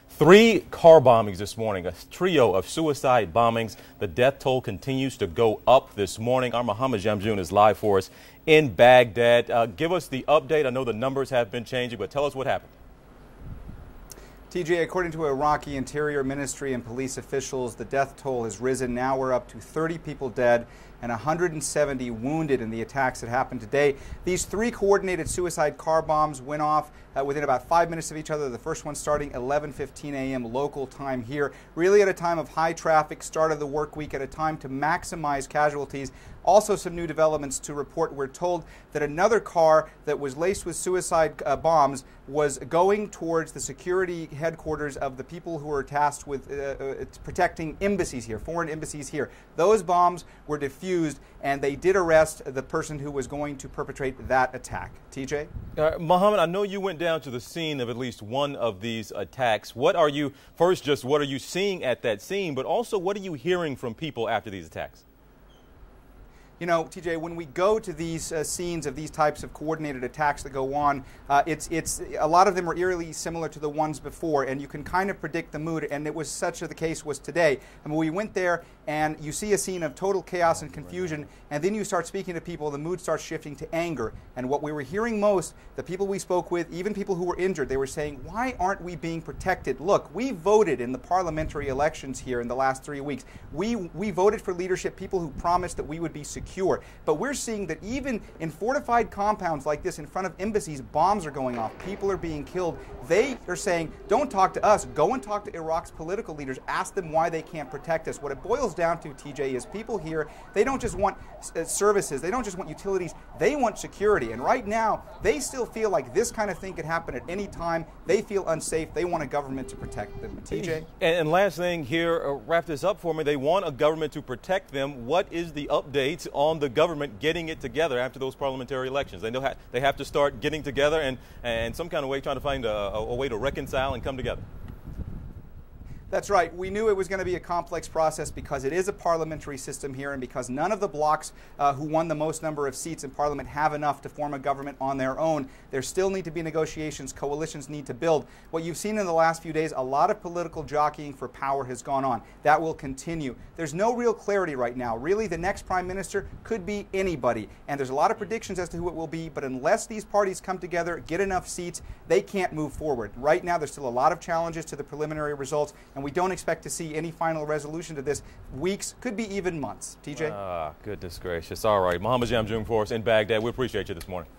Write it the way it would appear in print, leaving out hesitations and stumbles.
3 car bombings this morning, a trio of suicide bombings. The death toll continues to go up this morning. Our Mohammed Jamjoon is live for us in Baghdad. Give us the update. I know the numbers have been changing, but tell us what happened. TJ, according to Iraqi Interior Ministry and police officials, the death toll has risen. Now we're up to 30 people dead and 170 wounded in the attacks that happened today. These 3 coordinated suicide car bombs went off within about 5 minutes of each other. The first one starting 11:15 a.m. local time here, really at a time of high traffic, start of the work week, at a time to maximize casualties. Also some new developments to report. We're told that another car that was laced with suicide bombs was going towards the security headquarters of the people who are tasked with protecting embassies here, foreign embassies here. Those bombs were defused, and they did arrest the person who was going to perpetrate that attack. TJ? Mohammed, I know you went down to the scene of at least one of these attacks. What are you seeing at that scene, but also what are you hearing from people after these attacks? You know, TJ, when we go to these scenes of these types of coordinated attacks that go on, it's a lot of them are eerily similar to the ones before, and you can kind of predict the mood, and it was such the case was today. I mean, we went there, and you see a scene of total chaos and confusion, and then you start speaking to people, the mood starts shifting to anger. And what we were hearing most, the people we spoke with, even people who were injured, they were saying, why aren't we being protected? Look, we voted in the parliamentary elections here in the last 3 weeks. We voted for leadership, people who promised that we would be secure. But we're seeing that even in fortified compounds like this in front of embassies, bombs are going off. People are being killed. They are saying, don't talk to us. Go and talk to Iraq's political leaders. Ask them why they can't protect us. What it boils down to, TJ, is people here, they don't just want services. They don't just want utilities. They want security. And right now, they still feel like this kind of thing could happen at any time. They feel unsafe. They want a government to protect them. TJ? And last thing here, wrap this up for me. They want a government to protect them. What is the update on the government getting it together after those parliamentary elections? They know they have to start getting together and some kind of way trying to find a way to reconcile and come together. That's right. We knew it was going to be a complex process because it is a parliamentary system here, and because none of the blocs who won the most number of seats in parliament have enough to form a government on their own. There still need to be negotiations. Coalitions need to build. What you've seen in the last few days, a lot of political jockeying for power has gone on. That will continue. There's no real clarity right now. Really, the next prime minister could be anybody, and there's a lot of predictions as to who it will be, but unless these parties come together, get enough seats, they can't move forward. Right now, there's still a lot of challenges to the preliminary results, and we don't expect to see any final resolution to this. Weeks, could be even months. TJ? Goodness gracious. All right. Mohammed Jamjoon for us in Baghdad. We appreciate you this morning.